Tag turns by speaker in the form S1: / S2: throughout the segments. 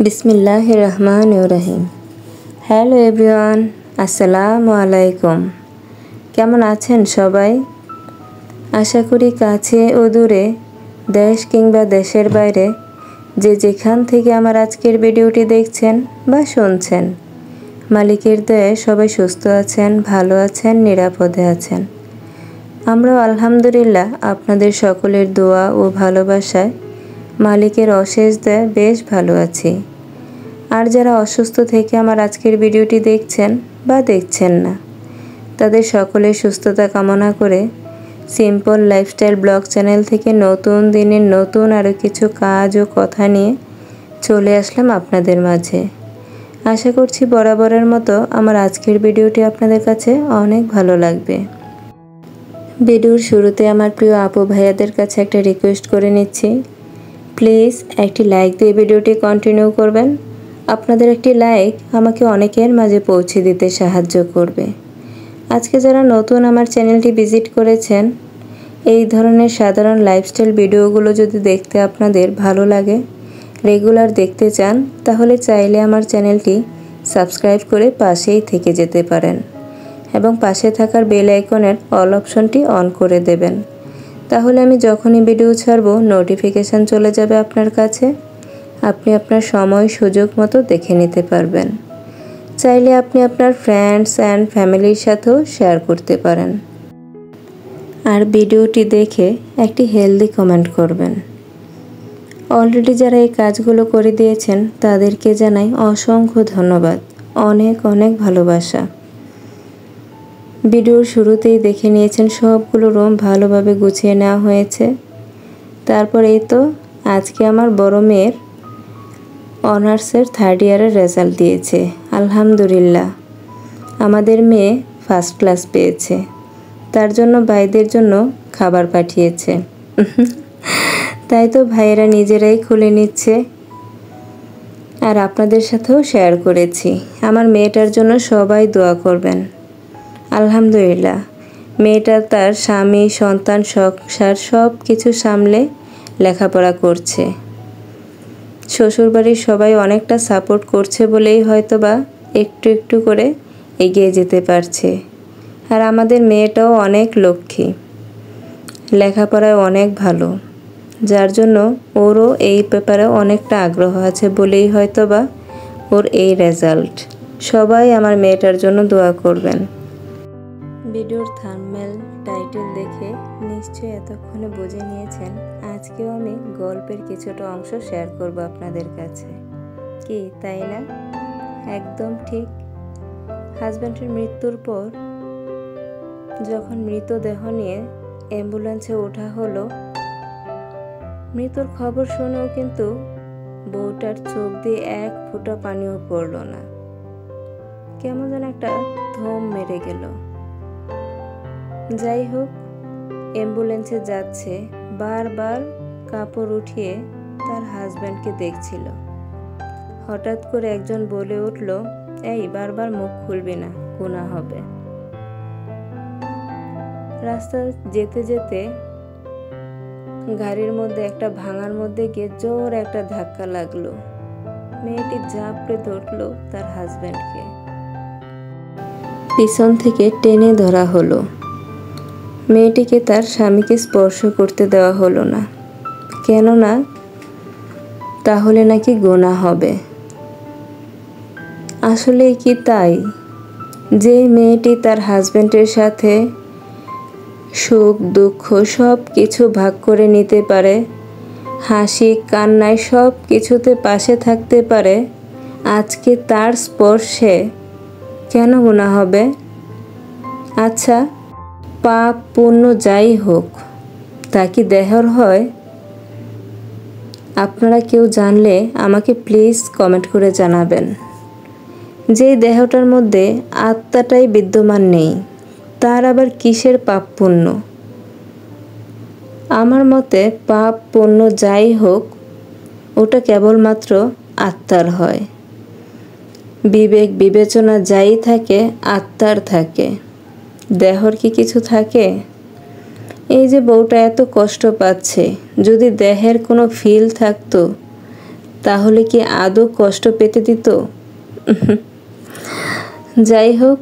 S1: বিসমিল্লাহির রহমানির রহিম। Hello everyone, আসসালামু আলাইকুম। কেমন আছেন সবাই? আশা করি কাছে ও দূরে, দেশ কিংবা দেশের বাইরে যে যেখান থেকে আমার আজকের ভিডিওটি দেখছেন বা শুনছেন, মালিকের দয়ায় সবাই সুস্থ আছেন, ভালো আছেন, নিরাপদে আছেন। আমরাও আলহামদুলিল্লাহ আপনাদের সকলের দোয়া ও ভালোবাসায় মালিকের অশেষ দয়ায় বেশ ভালো আছি। আর যারা অসুস্থ থেকে আমার আজকের ভিডিওটি দেখছেন বা দেখছেন না, তাদের সকলের সুস্থতা কামনা করে সিম্পল লাইফস্টাইল ব্লগ চ্যানেল থেকে নতুন দিনের নতুন আরও কিছু কাজ ও কথা নিয়ে চলে আসলাম আপনাদের মাঝে। আশা করছি বরাবরের মতো আমার আজকের ভিডিওটি আপনাদের কাছে অনেক ভালো লাগবে। ভিডিওর শুরুতে আমার প্রিয় আপু ভাইয়াদের কাছে একটা রিকোয়েস্ট করে নিচ্ছি, প্লিজ একটি লাইক দিয়ে ভিডিওটি কন্টিনিউ করবেন। আপনাদের একটি লাইক আমাকে অনেকের মাঝে পৌঁছে দিতে সাহায্য করবে। আজকে যারা নতুন আমার চ্যানেলটি ভিজিট করেছেন, এই ধরনের সাধারণ লাইফস্টাইল ভিডিওগুলো যদি দেখতে আপনাদের ভালো লাগে, রেগুলার দেখতে চান, তাহলে চাইলে আমার চ্যানেলটি সাবস্ক্রাইব করে পাশেই থেকে যেতে পারেন এবং পাশে থাকার বেল আইকনের অল অপশনটি অন করে দেবেন। তাহলে আমি যখনই ভিডিও ছাড়ব নোটিফিকেশান চলে যাবে আপনার কাছে, আপনি আপনার সময় সুযোগ মতো দেখে নিতে পারবেন। চাইলে আপনি আপনার ফ্রেন্ডস অ্যান্ড ফ্যামিলির সাথেও শেয়ার করতে পারেন। আর ভিডিওটি দেখে একটি হেলদি কমেন্ট করবেন। অলরেডি যারা এই কাজগুলো করে দিয়েছেন তাদেরকে জানাই অসংখ্য ধন্যবাদ, অনেক অনেক ভালোবাসা। ভিডিওর শুরুতেই দেখে নিয়েছেন সবগুলো রুম ভালোভাবে গুছিয়ে নেওয়া হয়েছে। তারপর এই তো আজকে আমার বড় মেয়ের অনার্সের 3rd ইয়ারের রেজাল্ট দিয়েছে। আলহামদুলিল্লাহ, আমাদের মেয়ে ফার্স্ট ক্লাস পেয়েছে। তার জন্য ভাইদের জন্য খাবার পাঠিয়েছে। তাই তো ভাইয়েরা নিজেরাই খুলে নিচ্ছে আর আপনাদের সাথেও শেয়ার করেছি। আমার মেয়েটার জন্য সবাই দোয়া করবেন। আলহামদুলিল্লাহ, মেয়েটা তার স্বামী, সন্তান, সংসার সব কিছু সামলে লেখাপড়া করছে। শ্বশুরবাড়ির সবাই অনেকটা সাপোর্ট করছে বলেই হয়তোবা একটু একটু করে এগিয়ে যেতে পারছে। আর আমাদের মেয়েটাও অনেক লক্ষ্মী, লেখাপড়ায় অনেক ভালো, যার জন্য ওরও এই ব্যাপারে অনেকটা আগ্রহ আছে বলেই হয়তোবা ওর এই রেজাল্ট। সবাই আমার মেয়েটার জন্য দোয়া করবেন। ভিডিওর থাম্বনেল টাইটেল দেখে নিশ্চয়ই এতক্ষণে বুঝে নিয়েছেন আজকেও আমি গল্পের কিছুটা অংশ শেয়ার করব আপনাদের কাছে। কি তাই না? একদম ঠিক। হাজব্যান্ডের মৃত্যুর পর যখন মৃতদেহ নিয়ে অ্যাম্বুলেন্সে ওঠা হলো, মৃত্যুর খবর শুনেও কিন্তু বউটার চোখ দিয়ে এক ফোঁটা পানিও পড়ল না। কেমন যেন একটা থম মেরে গেল। যাই হোক, অ্যাম্বুলেন্সে যাচ্ছে, বারবার কাপড় উঠিয়ে তার হাজব্যান্ডকে দেখছিল। হঠাৎ করে একজন বলে উঠল, এই বারবার মুখ খুলবি না, গুনাহ হবে। রাস্তা যেতে যেতে গাড়ির মধ্যে একটা ভাঙার মধ্যে গিয়ে জোর একটা ধাক্কা লাগলো। মেয়েটি ঝাঁপড়ে ধরল তার হাজব্যান্ডকে, পিছন থেকে টেনে ধরা হলো। মেয়েটিকে তার স্বামীকে স্পর্শ করতে দেওয়া হলো না, কেননা তাহলে নাকি গুনাহ হবে। আসলে কি তাই? যে মেয়েটি তার হাজব্যান্ডের সাথে সুখ দুঃখ সব কিছু ভাগ করে নিতে পারে, হাসি কান্নায় সব কিছুতে পাশে থাকতে পারে, আজকে তার স্পর্শে কেন গুনাহ হবে? আচ্ছা, পাপ পুণ্য যাই হোক, তা কি দেহর হয়? আপনারা কেউ জানলে আমাকে প্লিজ কমেন্ট করে জানাবেন। যেই দেহটার মধ্যে আত্মাটাই বিদ্যমান নেই, তার আবার কিসের পাপ পুণ্য? আমার মতে পাপ পুণ্য যাই হোক, ওটা কেবলমাত্র আত্মার হয়। বিবেক বিবেচনা যাই থাকে আত্মার থাকে, দেহর কি কিছু থাকে? এই যে বউটা এত কষ্ট পাচ্ছে, যদি দেহের কোনো ফিল থাকতো তাহলে কি আদৌ কষ্ট পেতে দিত? যাই হোক,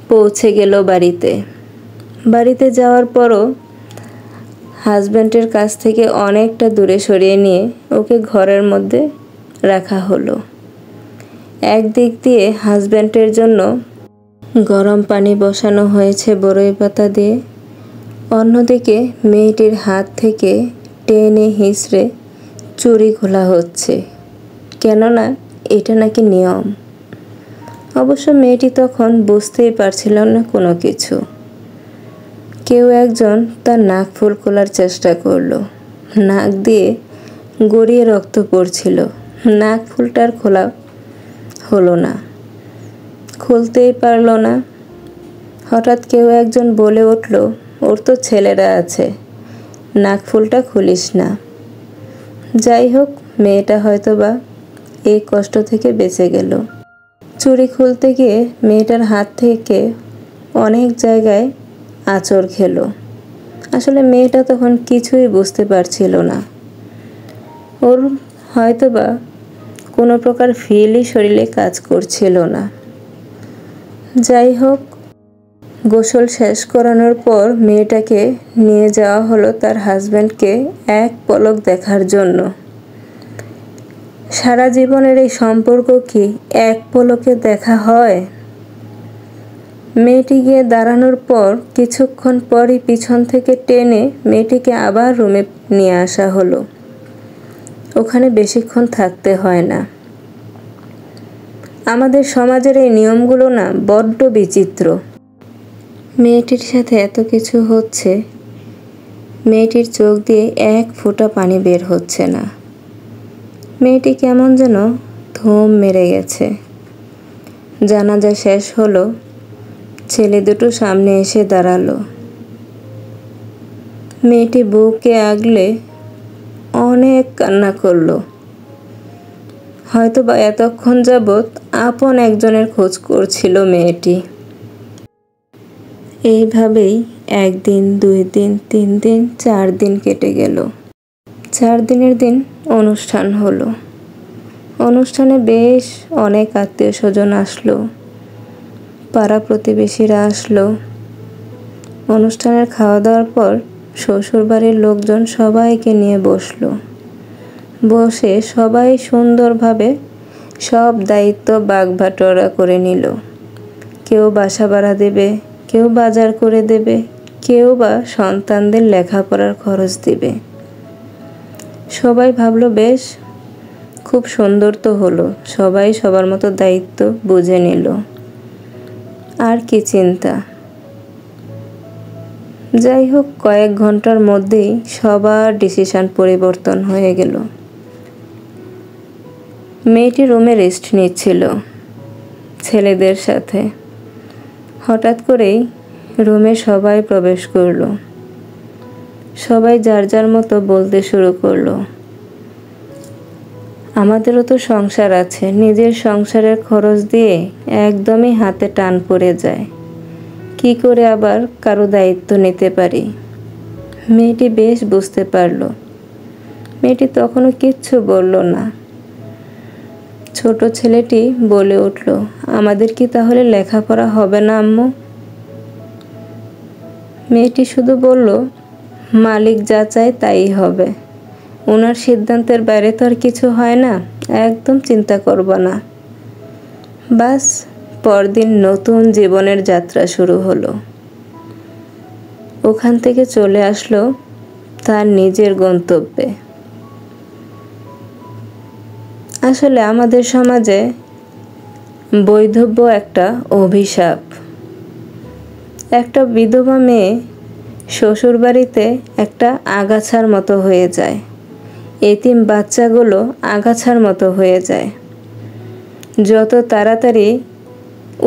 S1: পৌঁছে গেল বাড়িতে। বাড়িতে যাওয়ার পরও হাজব্যান্ডের কাছ থেকে অনেকটা দূরে সরিয়ে নিয়ে ওকে ঘরের মধ্যে রাখা হলো। একদিক দিয়ে হাজব্যান্ডের জন্য গরম পানি বসানো হয়েছে বড়ই পাতা দিয়ে, অন্যদিকে মেয়েটির হাত থেকে টেনে হিঁচড়ে চুড়ি খোলা হচ্ছে, কেননা এটা নাকি নিয়ম। অবশ্য মেয়েটি তখন বুঝতেই পারছিল না কোনো কিছু। কেউ একজন তার নাক ফুল খোলার চেষ্টা করলো। নাক দিয়ে গড়িয়ে রক্ত পড়ছিল। নাক ফুলটার খোলা হলো না, খুলতেই পারল না। হঠাৎ কেউ একজন বলে উঠল, ওর তো ছেলেরা আছে, নাক ফুলটা খুলিস না। যাই হোক, মেয়েটা হয়তোবা এই কষ্ট থেকে বেঁচে গেল। চুড়ি খুলতে গিয়ে মেয়েটার হাত থেকে অনেক জায়গায় আঁচড় খেলো। আসলে মেয়েটা তখন কিছুই বুঝতে পারছিল না। ওর হয়তোবা কোনো প্রকার ফিলই শরীরে কাজ করছিল না। যাই হোক, গোসল শেষ করানোর পর মেয়েটাকে নিয়ে যাওয়া হলো তার হাজব্যান্ডকে এক পলক দেখার জন্য। সারা জীবনের এই সম্পর্ক কি এক পলকে দেখা হয়? মেয়েটি গিয়ে দাঁড়ানোর পর কিছুক্ষণ পরই পিছন থেকে টেনে মেয়েটিকে আবার রুমে নিয়ে আসা হলো। ওখানে বেশিক্ষণ থাকতে হয় না। আমাদের সমাজের এই নিয়মগুলো না বড্ড বিচিত্র। মেয়েটির সাথে এত কিছু হচ্ছে, মেয়েটির চোখ দিয়ে এক ফোঁটা পানি বের হচ্ছে না। মেয়েটি কেমন যেন থম মেরে গেছে। জানাজা শেষ হলো, ছেলে দুটো সামনে এসে দাঁড়ালো। মেয়েটি বউকে আগলে অনেক কান্না করলো। হয়তোবা এতক্ষণ যাবৎ আপন একজনের খোঁজ করছিল মেয়েটি। এইভাবেই 1 দিন, 2 দিন, 3 দিন, 4 দিন কেটে গেল। 4 দিনের দিন অনুষ্ঠান হলো। অনুষ্ঠানে বেশ অনেক আত্মীয় স্বজন আসলো, পাড়া প্রতিবেশীরা আসলো। অনুষ্ঠানের খাওয়া দাওয়ার পর শ্বশুরবাড়ির লোকজন সবাইকে নিয়ে বসলো। বসে সবাই সুন্দরভাবে সব দায়িত্ব ভাগ-বাটোয়ারা করে নিল। কেউ বাসা ভাড়া দেবে, কেউ বাজার করে দেবে, কেউ বা সন্তানদের লেখাপড়ার খরচ দিবে। সবাই ভাবলো বেশ, খুব সুন্দর তো হলো, সবাই সবার মতো দায়িত্ব বুঝে নিল। আর কি চিন্তা। যাই হোক, কয়েক ঘন্টার মধ্যেই সবার ডিসিশন পরিবর্তন হয়ে গেল। মেয়েটি রুমে রেস্ট নিচ্ছিল ছেলেদের সাথে। হঠাৎ করেই রুমে সবাই প্রবেশ করলো। সবাই যার যার মতো বলতে শুরু করলো, আমাদেরও তো সংসার আছে, নিজের সংসারের খরচ দিয়ে একদমই হাতে টান পড়ে যায়, কি করে আবার কারো দায়িত্ব নিতে পারি। মেয়েটি বেশ বুঝতে পারল। মেয়েটি তখনও কিচ্ছু বলল না। ছোট ছেলেটি বলে উঠল, আমাদের কি তাহলে লেখাপড়া হবে না আম্মু? মেয়েটি শুধু বলল, মালিক যা চায় তাই হবে, ওনার সিদ্ধান্তের বাইরে তো আর কিছু হয় না, একদম চিন্তা করব না। বাস, পরদিন নতুন জীবনের যাত্রা শুরু হলো। ওখান থেকে চলে আসলো তার নিজের গন্তব্যে। আসলে আমাদের সমাজে বৈধব্য একটা অভিশাপ। একটা বিধবা মেয়ে শ্বশুরবাড়িতে একটা আগাছার মতো হয়ে যায়। এতিম বাচ্চাগুলো আগাছার মতো হয়ে যায়। যত তাড়াতাড়ি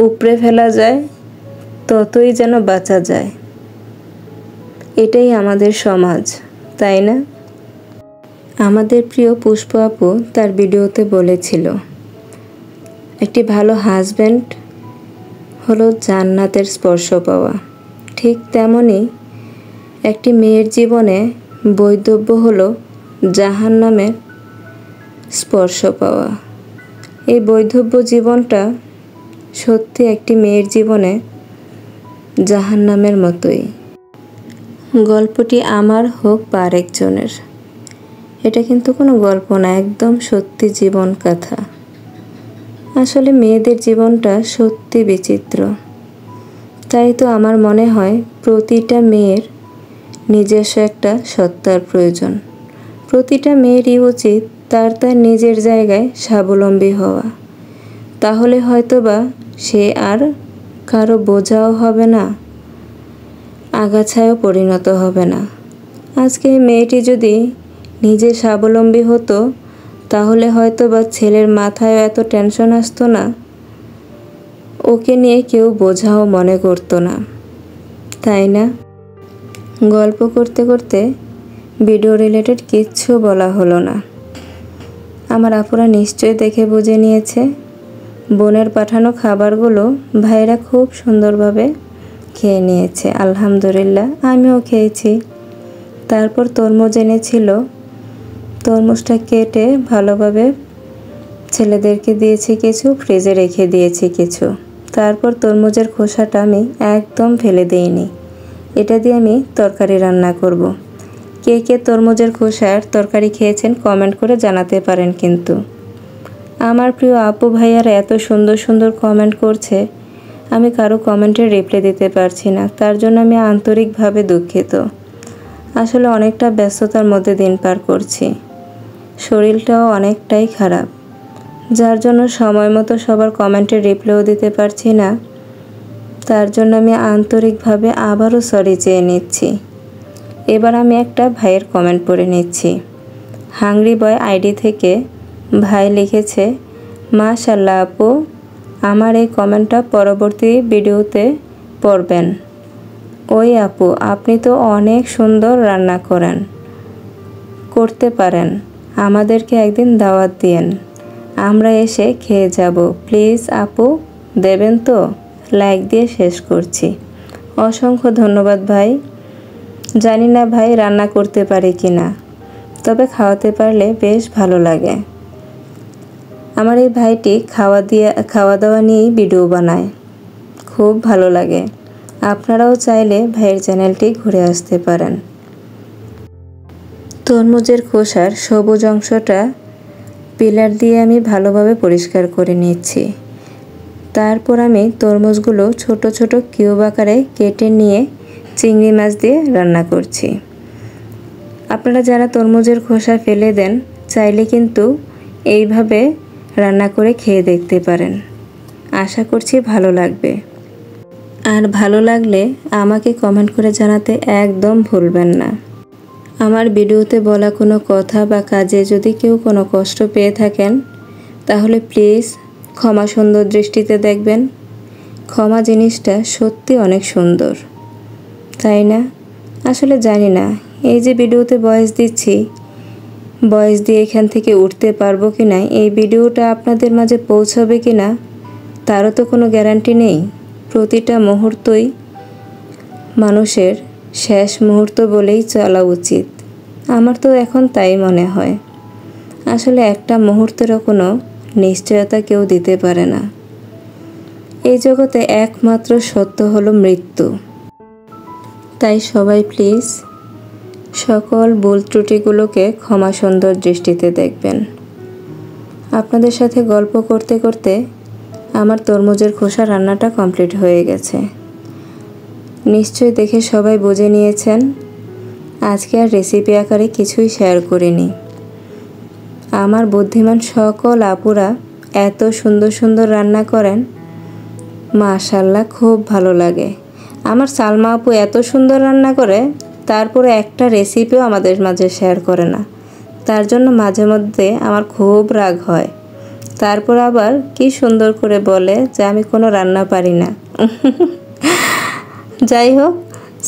S1: উপড়ে ফেলা যায় ততই যেন বাঁচা যায়। এটাই আমাদের সমাজ, তাই না? আমাদের প্রিয় পুষ্প আপু তার ভিডিওতে বলেছিল, একটি ভালো হাজব্যান্ড হলো জান্নাতের স্পর্শ পাওয়া। ঠিক তেমনই একটি মেয়ের জীবনে বৈধব্য হলো জাহান্নামের স্পর্শ পাওয়া। এই বৈধব্য জীবনটা সত্যি একটি মেয়ের জীবনে জাহান্নামের মতোই। গল্পটি আমার হোক বা আরেকজনের, এটা কিন্তু কোনো গল্প না, একদম সত্যি জীবন কথা। আসলে মেয়েদের জীবনটা সত্যি বিচিত্র। তাই তো আমার মনে হয় প্রতিটা মেয়ের নিজস্ব একটা সত্তার প্রয়োজন। প্রতিটা মেয়েরই উচিত তার নিজের জায়গায় স্বাবলম্বী হওয়া। তাহলে হয়তোবা সে আর কারো বোঝাও হবে না, আগাছায়ও পরিণত হবে না। আজকে এই মেয়েটি যদি নিজে স্বাবলম্বী হতো, তাহলে হয়তোবা ছেলের মাথায়ও এত টেনশন আসতো না, ওকে নিয়ে কেউ বোঝাও মনে করতো না, তাই না? গল্প করতে করতে ভিডিও রিলেটেড কিচ্ছু বলা হলো না। আমার আপুরা নিশ্চয়ই দেখে বুঝে নিয়েছে। বোনের পাঠানো খাবারগুলো ভাইরা খুব সুন্দরভাবে খেয়ে নিয়েছে, আলহামদুলিল্লাহ। আমিও খেয়েছি। তারপর তরমুজ এনেছিল, তরমুজটা কেটে ভালোভাবে ছেলেদেরকে দিয়েছি কিছু, ফ্রিজে রেখে দিয়েছি কিছু। তারপর তরমুজের খোসাটা আমি একদম ফেলে দিইনি, এটা দিয়ে আমি তরকারি রান্না করব। কে কে তরমুজের খোসার তরকারি খেয়েছেন কমেন্ট করে জানাতে পারেন। কিন্তু আমার প্রিয় আপু ভাইয়ারা এত সুন্দর সুন্দর কমেন্ট করছে, আমি কারো কমেন্টের রিপ্লাই দিতে পারছি না, তার জন্য আমি আন্তরিকভাবে দুঃখিত। আসলে অনেকটা ব্যস্ততার মধ্যে দিন পার করছি, শরীরটাও অনেকটাই খারাপ, যার জন্য সময় মতো সবার কমেন্টের রিপ্লাইও দিতে পারছি না। তার জন্য আমি আন্তরিকভাবে আবারও সরি চেয়ে নিচ্ছি। এবার আমি একটা ভাইয়ের কমেন্ট পড়ে নিচ্ছি। হাংরি বয় আইডি থেকে ভাই লিখেছে, মাশাআল্লাহ আপু, আমার এই কমেন্টটা পরবর্তী ভিডিওতে পড়বেন। ওই আপু, আপনি তো অনেক সুন্দর রান্না করতে পারেন, আমাদেরকে একদিন দাওয়াত দিয়েন, আমরা এসে খেয়ে যাব প্লিজ আপু, দেবেন তো? লাইক দিয়ে শেষ করছি। অসংখ্য ধন্যবাদ ভাই। জানি না ভাই রান্না করতে পারি কি না, তবে খাওয়াতে পারলে বেশ ভালো লাগে। আমার এই ভাইটি খাওয়া দাওয়া নিয়েই ভিডিও বানায়, খুব ভালো লাগে। আপনারাও চাইলে ভাইয়ের চ্যানেলটি ঘুরে আসতে পারেন। তরমুজের খোসার সবুজ অংশটা পিলার দিয়ে আমি ভালোভাবে পরিষ্কার করে নিচ্ছি। তারপর আমি তরমুজগুলো ছোট ছোট কিউব আকারে কেটে নিয়ে চিংড়ি মাছ দিয়ে রান্না করছি। আপনারা যারা তরমুজের খোসা ফেলে দেন, চাইলে কিন্তু এইভাবে রান্না করে খেয়ে দেখতে পারেন। আশা করছি ভালো লাগবে। আর ভালো লাগলে আমাকে কমেন্ট করে জানাতে একদম ভুলবেন না। আমার ভিডিওতে বলা কোনো কথা বা কাজে যদি কেউ কোনো কষ্ট পেয়ে থাকেন, তাহলে প্লিজ ক্ষমা সুন্দর দৃষ্টিতে দেখবেন। ক্ষমা জিনিসটা সত্যি অনেক সুন্দর, তাই না? আসলে জানি না এই যে ভিডিওতে ভয়েস দিচ্ছি, ভয়েস দিয়ে এখান থেকে উঠতে পারবো কি না, এই ভিডিওটা আপনাদের মাঝে পৌঁছাবে কি না, তারও তো কোনো গ্যারান্টি নেই। প্রতিটা মুহূর্তই মানুষের শেষ মুহূর্ত বলেই চলা উচিত, আমার তো এখন তাই মনে হয়। আসলে একটা মুহূর্তেরও কোনো নিশ্চয়তা কেউ দিতে পারে না। এই জগতে একমাত্র সত্য হলো মৃত্যু। তাই সবাই প্লিজ সকল ভুল ত্রুটিগুলোকে ক্ষমা সুন্দর দৃষ্টিতে দেখবেন। আপনাদের সাথে গল্প করতে করতে আমার তরমুজের খোসা রান্নাটা কমপ্লিট হয়ে গেছে। নিশ্চয়ই দেখে সবাই বুঝে নিয়েছেন। আজকে আর রেসিপি আকারে কিছুই শেয়ার করিনি। আমার বুদ্ধিমান সকল আপুরা এত সুন্দর সুন্দর রান্না করেন, মাশাআল্লাহ, খুব ভালো লাগে। আমার সালমা আপু এত সুন্দর রান্না করে, তারপরে একটা রেসিপিও আমাদের মাঝে শেয়ার করে না। তার জন্য মাঝে মধ্যে আমার খুব রাগ হয়। তারপর আবার কি সুন্দর করে বলে যে আমি কোনো রান্না পারি না। যাই হোক,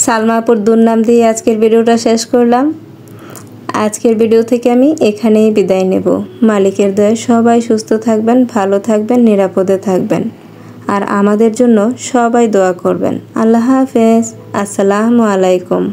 S1: সালমা আপুর দুর্নাম দিয়ে আজকের ভিডিওটা শেষ করলাম। আজকের ভিডিও থেকে আমি এখানেই বিদায় নেব। মালিকের দয়ায় সবাই সুস্থ থাকবেন, ভালো থাকবেন, নিরাপদে থাকবেন। আর আমাদের জন্য সবাই দোয়া করবেন। আল্লাহ হাফেজ। আসসালামু আলাইকুম।